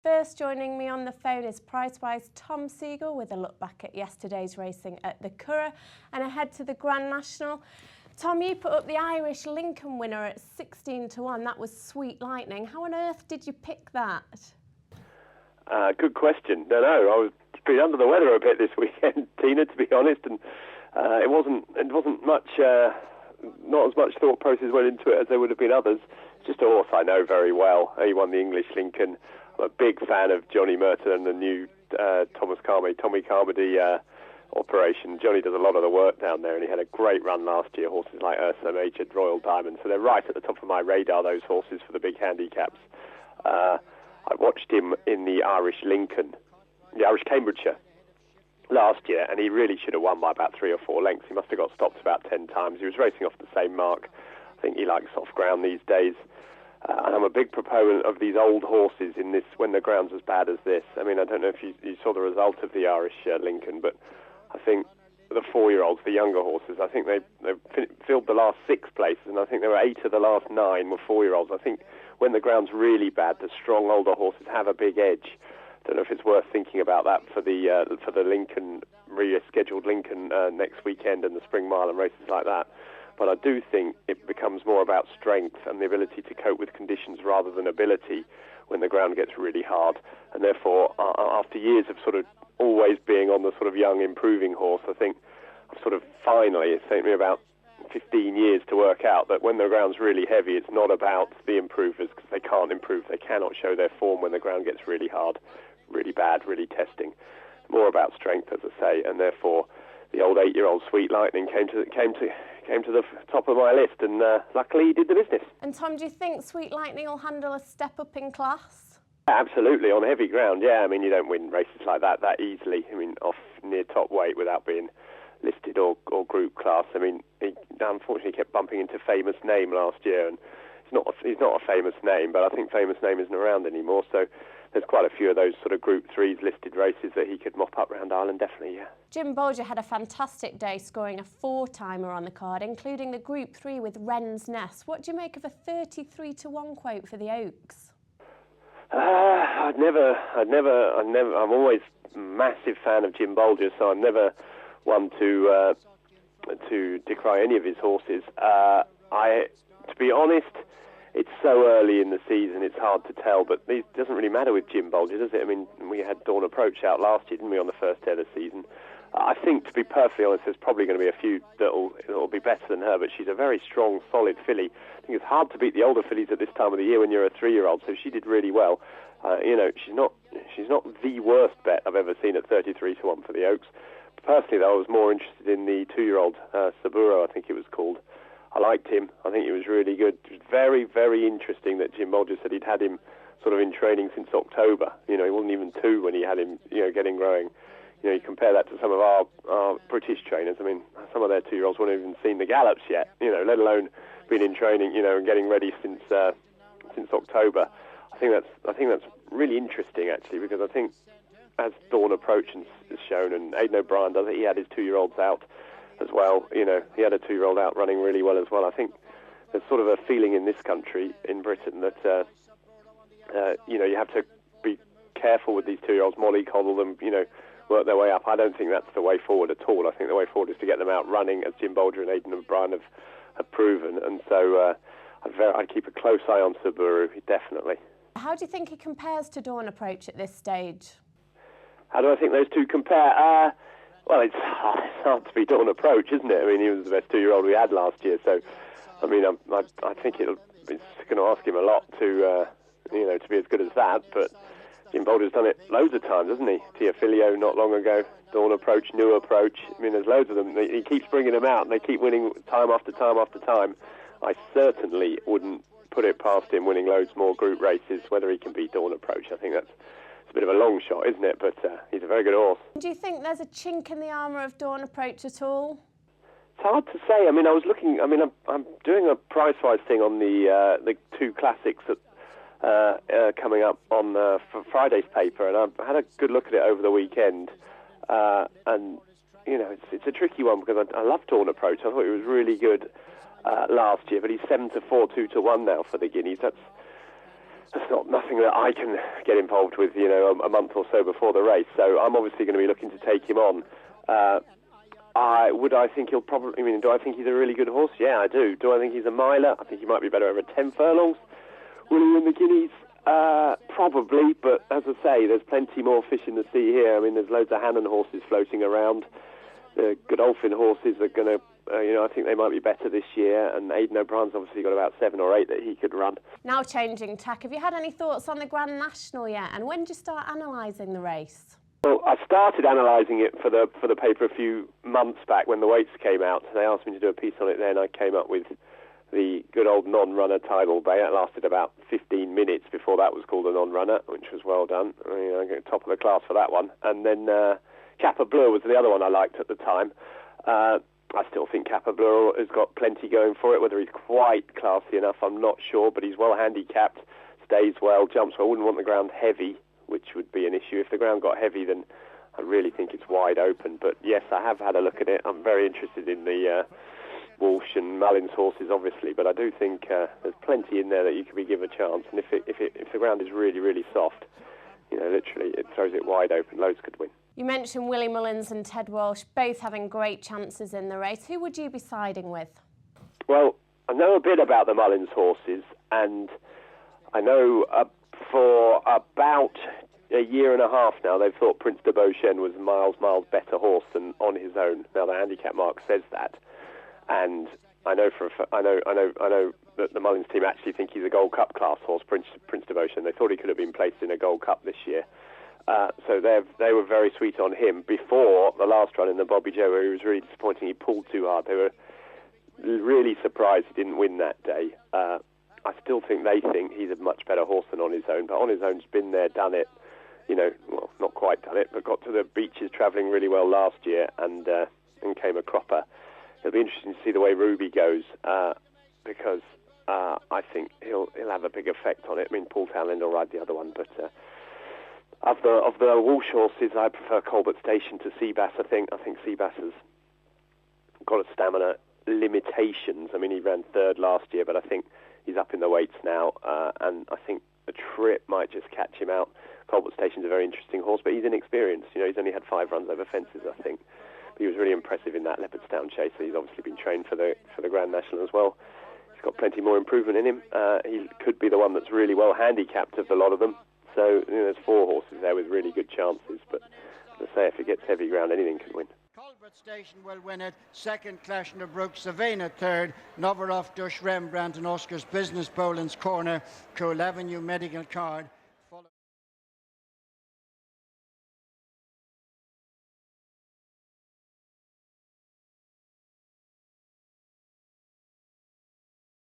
First joining me on the phone is Pricewise Tom Siegel with a look back at yesterday's racing at the Curragh and ahead to the Grand National. Tom, you put up the Irish Lincoln winner at 16 to 1. That was Sweet Lightning. How on earth did you pick that? Good question. No, I was pretty under the weather a bit this weekend, Tina, to be honest, and it wasn't much, not as much thought process went into it as there would have been others. It's just a horse I know very well. He won the English Lincoln. I'm a big fan of Johnny Merton and the new Tommy Carmody operation. Johnny does a lot of the work down there, and he had a great run last year. Horses like Ursa Major, Royal Diamond, so they're right at the top of my radar, those horses, for the big handicaps. I watched him in the Irish Lincoln, the Irish Cambridgeshire, last year, and he really should have won by about 3 or 4 lengths. He must have got stopped about 10 times. He was racing off the same mark. I think he likes soft ground these days. And I'm a big proponent of these old horses in this when the ground's as bad as this. I mean, I don't know if you saw the result of the Irish Lincoln, but I think the 4-year-olds, the younger horses, I think they filled the last 6 places, and I think there were 8 of the last 9 were 4-year-olds. I think when the ground's really bad, the strong older horses have a big edge. I don't know if it's worth thinking about that for the Lincoln, rescheduled Lincoln next weekend and the Spring Mile and races like that. But I do think it becomes more about strength and the ability to cope with conditions rather than ability when the ground gets really hard. And therefore, after years of sort of always being on the sort of young, improving horse, I think I've sort of finally, it's taken me about 15 years to work out that when the ground's really heavy, it's not about the improvers, because they can't improve. They cannot show their form when the ground gets really hard, really bad, really testing. More about strength, as I say, and therefore the old 8-year-old Sweet Lightning came to the top of my list, and luckily he did the business. And Tom, do you think Sweet Lightning will handle a step up in class? Absolutely, on heavy ground, yeah. I mean, you don't win races like that easily. I mean, off near top weight without being listed or group class. I mean, he unfortunately kept bumping into Famous Name last year, and he's not a famous name, but I think Famous Name isn't around anymore, so there's quite a few of those sort of Group 3s listed races that he could mop up round Ireland, definitely, yeah. Jim Bolger had a fantastic day, scoring a 4-timer on the card, including the Group 3 with Wren's Nest. What do you make of a 33 to 1 quote for the Oaks? I'm always a massive fan of Jim Bolger, so I'm never one to decry any of his horses. To be honest, it's so early in the season, it's hard to tell, but it doesn't really matter with Jim Bolger, does it? I mean, we had Dawn Approach out last year, didn't we, on the first day of the season? I think, to be perfectly honest, there's probably going to be a few that'll be better than her, but she's a very strong, solid filly. I think it's hard to beat the older fillies at this time of the year when you're a 3-year-old, so she did really well. She's not the worst bet I've ever seen at 33 to 1 for the Oaks. Personally, though, I was more interested in the 2-year-old Saburo, I think it was called. I liked him. I think he was really good. It was very, very interesting that Jim Bolger said he'd had him sort of in training since October. You know, he wasn't even 2 when he had him, getting growing. You know, you compare that to some of our British trainers. I mean, some of their 2-year-olds won't even seen the gallops yet, let alone been in training, and getting ready since October. I think that's really interesting, actually, because I think as Dawn Approach has shown, and Aidan O'Brien does it, he had his 2-year-olds out as well. He had a 2-year-old out running really well as well. I think there's sort of a feeling in this country, in Britain, that you have to be careful with these 2-year-olds, mollycoddle them, work their way up. I don't think that's the way forward at all. I think the way forward is to get them out running, as Jim Bolger and Aidan O'Brien have proven. And so I'd keep a close eye on Saburo, definitely. How do you think he compares to Dawn Approach at this stage? How do I think those two compare? Well, it's hard to be Dawn Approach, isn't it? I mean, he was the best 2-year-old we had last year, so I mean, I think it's going to ask him a lot to be as good as that. But Jim Bolger's done it loads of times, hasn't he? Teofilio not long ago, Dawn Approach, New Approach. I mean, there's loads of them. He keeps bringing them out, and they keep winning time after time after time. I certainly wouldn't put it past him winning loads more group races, whether he can beat Dawn Approach. I think it's a bit of a long shot, isn't it? But he's a very good horse. Do you think there's a chink in the armour of Dawn Approach at all? It's hard to say. I mean, I'm doing a Pricewise thing on the 2 classics that coming up on for Friday's paper, and I've had a good look at it over the weekend. And it's a tricky one because I love Dawn Approach. I thought it was really good last year, but he's 7 to 4, 2 to 1 now for the Guineas. that's not nothing that I can get involved with, you know, a month or so before the race. So I'm obviously going to be looking to take him on. I think he'll probably, I mean, do I think he's a really good horse? Yeah, I do. Do I think he's a miler? I think he might be better over 10 furlongs. Will he win the Guineas? Probably, but as I say, there's plenty more fish in the sea here. I mean, there's loads of Hannon horses floating around. The Godolphin horses are going to, I think they might be better this year, and Aidan O'Brien's obviously got about 7 or 8 that he could run. Now changing tack, have you had any thoughts on the Grand National yet? And when did you start analysing the race? Well, I started analysing it for the paper a few months back when the weights came out. They asked me to do a piece on it then. I came up with the good old non-runner Tidal Bay. It lasted about 15 minutes before that was called a non-runner, which was well done. I got top of the class for that one. And then Kappa Bleu was the other one I liked at the time. I still think Kappa Bleu has got plenty going for it. Whether he's quite classy enough, I'm not sure, but he's well handicapped, stays well, jumps well. I wouldn't want the ground heavy, which would be an issue. If the ground got heavy, then I really think it's wide open. But yes, I have had a look at it. I'm very interested in the Walsh and Mullins horses, obviously, but I do think there's plenty in there that you could be given a chance. And if the ground is really, really soft, literally it throws it wide open. Loads could win. You mentioned Willie Mullins and Ted Walsh, both having great chances in the race. Who would you be siding with? Well, I know a bit about the Mullins horses, and I know for about a year and a half now they've thought Prince de Beauchesne was miles better horse than on his own. Now the handicap mark says that, and I know that the Mullins team actually think he's a Gold Cup class horse, Prince de Beauchesne. They thought he could have been placed in a Gold Cup this year. So they were very sweet on him before the last run in the Bobby Joe, where he was really disappointing. He pulled too hard. They were really surprised he didn't win that day. I still think they think he's a much better horse than on his own, but on his own's been there, done it. Well, not quite done it, but got to the beaches travelling really well last year and came a cropper. It'll be interesting to see the way Ruby goes because I think he'll have a big effect on it. I mean, Paul Townend will ride the other one, but of the Walsh horses, I prefer Colbert Station to Seabass. I think Seabass has got a stamina limitations. I mean, he ran third last year, but I think he's up in the weights now, and I think a trip might just catch him out. Colbert Station's a very interesting horse, but he's inexperienced. He's only had 5 runs over fences, I think. But he was really impressive in that Leopardstown chase, so he's obviously been trained for the Grand National as well. He's got plenty more improvement in him. He could be the one that's really well handicapped of a lot of them. So there's 4 horses there with really good chances, but as I say, if it gets heavy ground, anything can win. Colbert Station will win it. Second, Clash in the Brook. Savannah third. Noveroff, Dush, Rembrandt and Oscar's Business Boland's Corner. Cole Avenue Medical Card.